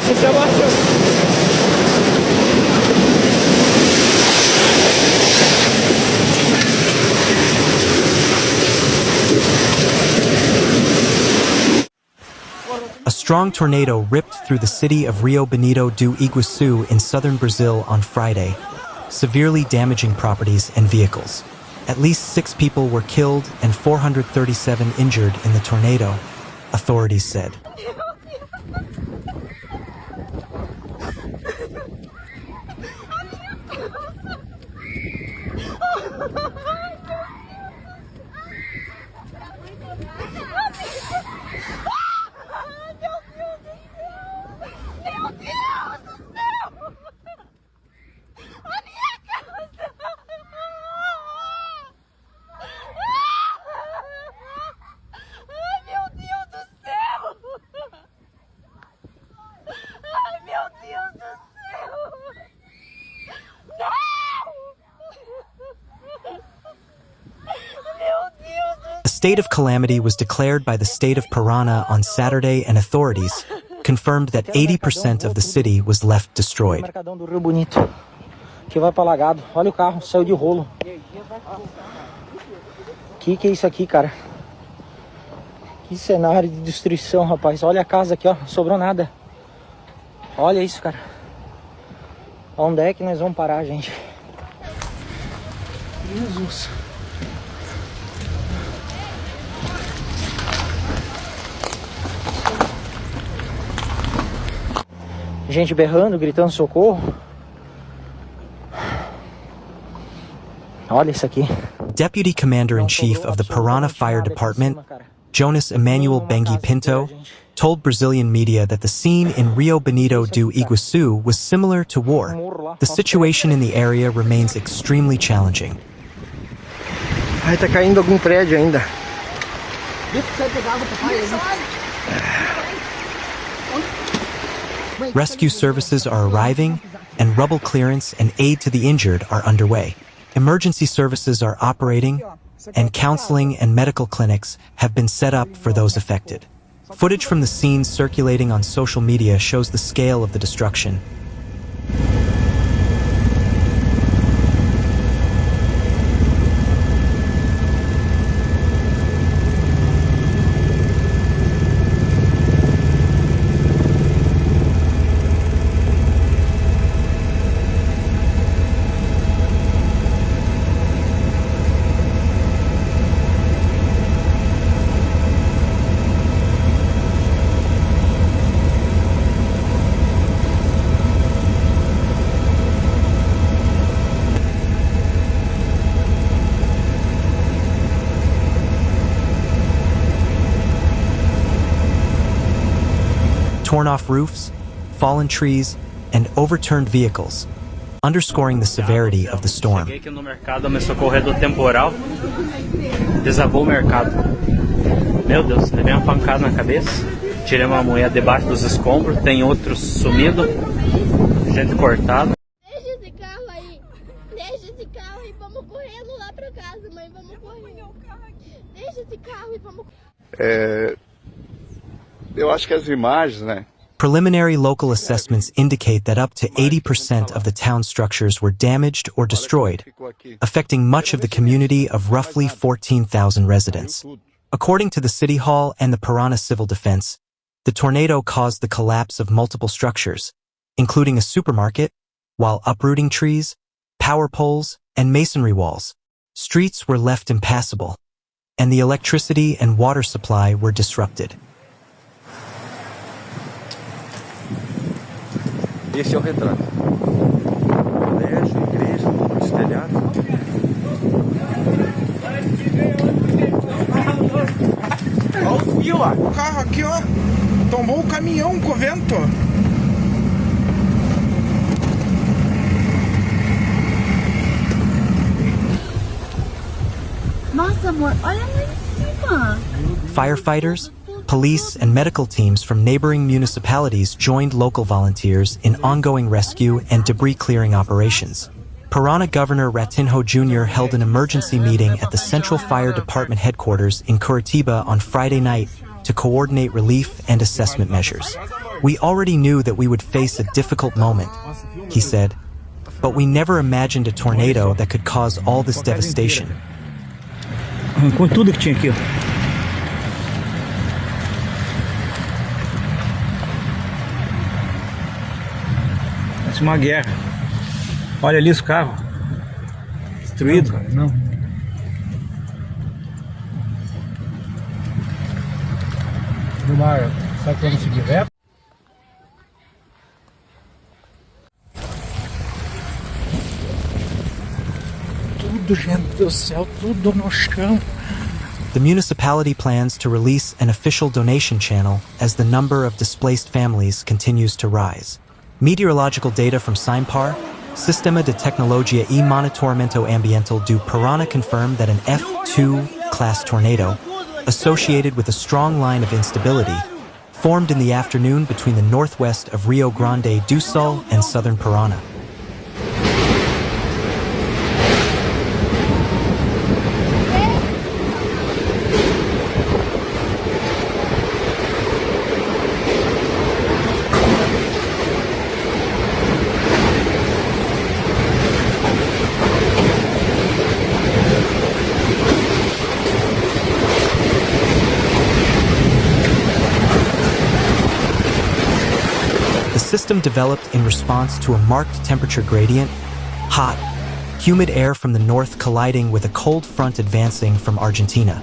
Nossa, se abaixou. A strong tornado ripped through the city of Rio Bonito do Iguaçu in southern Brazil on Friday, severely damaging properties and vehicles. At least 6 people were killed and 437 injured in the tornado, authorities said. A state of calamity was declared by the state of Paraná on Saturday, and authorities confirmed that 80% of the city was left destroyed. Mercadão do Rio Bonito, que vai para Lagado. Olha o carro, saiu de rolo. Que é isso aqui, cara? Que cenário de destruição, rapaz. Olha a casa aqui, ó, não sobrou nada. Olha isso, cara. Onde é que nós vamos parar, gente? Jesus. Gente berrando, gritando socorro. Olha isso aqui. Deputy Commander-in-Chief of the Paraná Fire Department, Jonas Emanuel Bengue Pinto, told Brazilian media that the scene in Rio Bonito do Iguaçu was similar to war. The situation in the area remains extremely challenging. Ai, tá caindo algum prédio ainda. Rescue services are arriving, and rubble clearance and aid to the injured are underway. Emergency services are operating, and counseling and medical clinics have been set up for those affected. Footage from the scene circulating on social media shows the scale of the destruction. Torn-off roofs, fallen trees, and overturned vehicles, underscoring the severity of the storm. Cheguei aqui no mercado, começou a correr do temporal, desabou o mercado. Meu Deus, levei uma pancada na cabeça, tirei uma mulher debaixo dos escombros, tem outros sumido, gente cortada. Deixa esse carro aí, deixa esse carro e vamos correndo lá pra casa, mãe, vamos correr. Deixa esse carro e vamos. Eu acho que as imagens, né? Preliminary local assessments indicate that up to 80% of the town structures were damaged or destroyed, affecting much of the community of roughly 14,000 residents. According to the City Hall and the Paraná Civil Defense, the tornado caused the collapse of multiple structures, including a supermarket, while uprooting trees, power poles, and masonry walls. Streets were left impassable, and the electricity and water supply were disrupted. Esse é o retrato. Colégio, igreja, muitos telhados. Olha o fio, ó. O carro aqui, ó. Tombou o caminhão com o vento. Nossa, amor, olha lá em cima. Firefighters, police, and medical teams from neighboring municipalities joined local volunteers in ongoing rescue and debris clearing operations. Paraná Governor Ratinho Jr. held an emergency meeting at the Central Fire Department headquarters in Curitiba on Friday night to coordinate relief and assessment measures. We already knew that we would face a difficult moment, he said, but we never imagined a tornado that could cause all this devastation. Com tudo que tinha aqui, ó. Parece uma guerra. Olha ali os carros. Destruídos. Não. Sabe quando se tiver? Tudo, gente do céu, tudo no chão. The municipality plans to release an official donation channel as the number of displaced families continues to rise. Meteorological data from SIMPAR, Sistema de Tecnologia e Monitoramento Ambiental do Paraná, confirm that an F2 class tornado, associated with a strong line of instability, formed in the afternoon between the northwest of Rio Grande do Sul and southern Paraná. The system developed in response to a marked temperature gradient, hot, humid air from the north colliding with a cold front advancing from Argentina.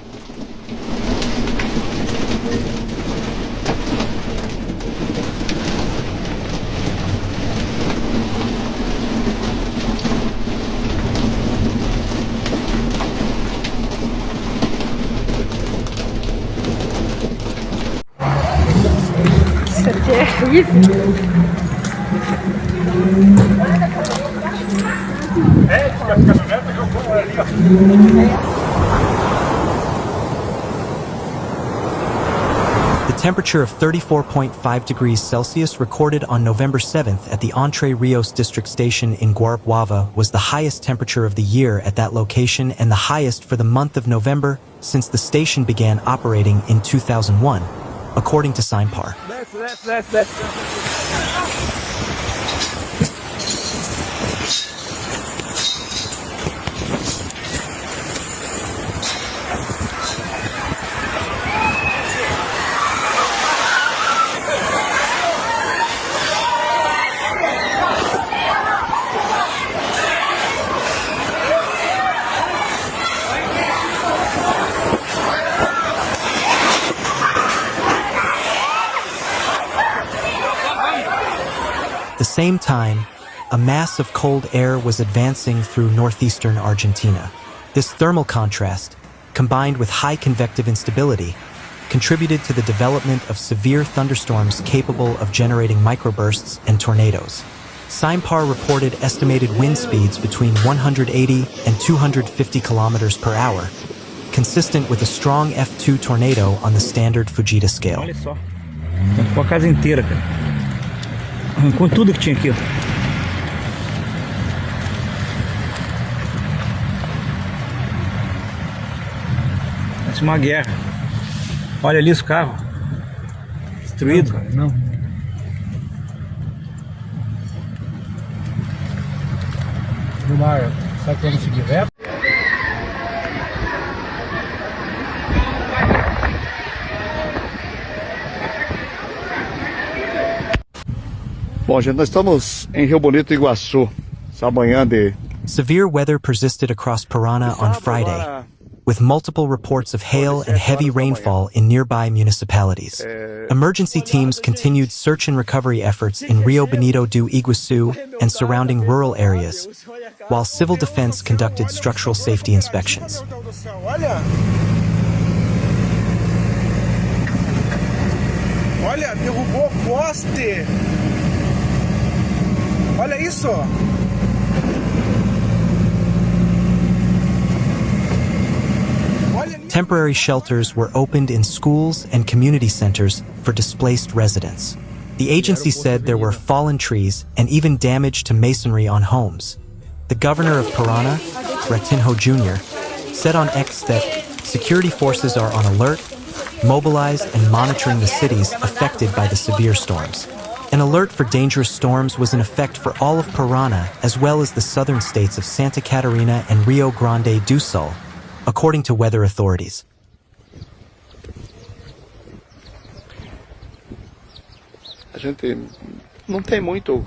The temperature of 34.5 degrees Celsius recorded on November 7th at the Entre Rios District Station in Guarapuava was the highest temperature of the year at that location and the highest for the month of November since the station began operating in 2001, according to SIMPAR. At the same time, a mass of cold air was advancing through northeastern Argentina. This thermal contrast, combined with high convective instability, contributed to the development of severe thunderstorms capable of generating microbursts and tornadoes. SIMPAR reported estimated wind speeds between 180 and 250 kilometers per hour, consistent with a strong F2 tornado on the standard Fujita scale. Olha só. Com a casa inteira, cara. Com tudo que tinha aqui, ó. Parece uma guerra. Olha ali os carros. Destruídos. Não. Sabe quando se tiver? Bom, gente, nós estamos em Rio Bonito, Iguaçu, essa manhã de... Severe weather persisted across Paraná on Friday, with multiple reports of hail and heavy rainfall in nearby municipalities. Emergency teams continued search and recovery efforts in Rio Bonito do Iguaçu and surrounding rural areas, while civil defense conducted structural safety inspections. Olha, derrubou o poste. Olha isso. Temporary shelters were opened in schools and community centers for displaced residents. The agency said there were fallen trees and even damage to masonry on homes. The governor of Paraná, Ratinho Jr., said on X that security forces are on alert mobilized and monitoring the cities affected by the severe storms. An alert for dangerous storms was in effect for all of Parana, as well as the southern states of Santa Catarina and Rio Grande do Sul, according to weather authorities. A gente não tem muito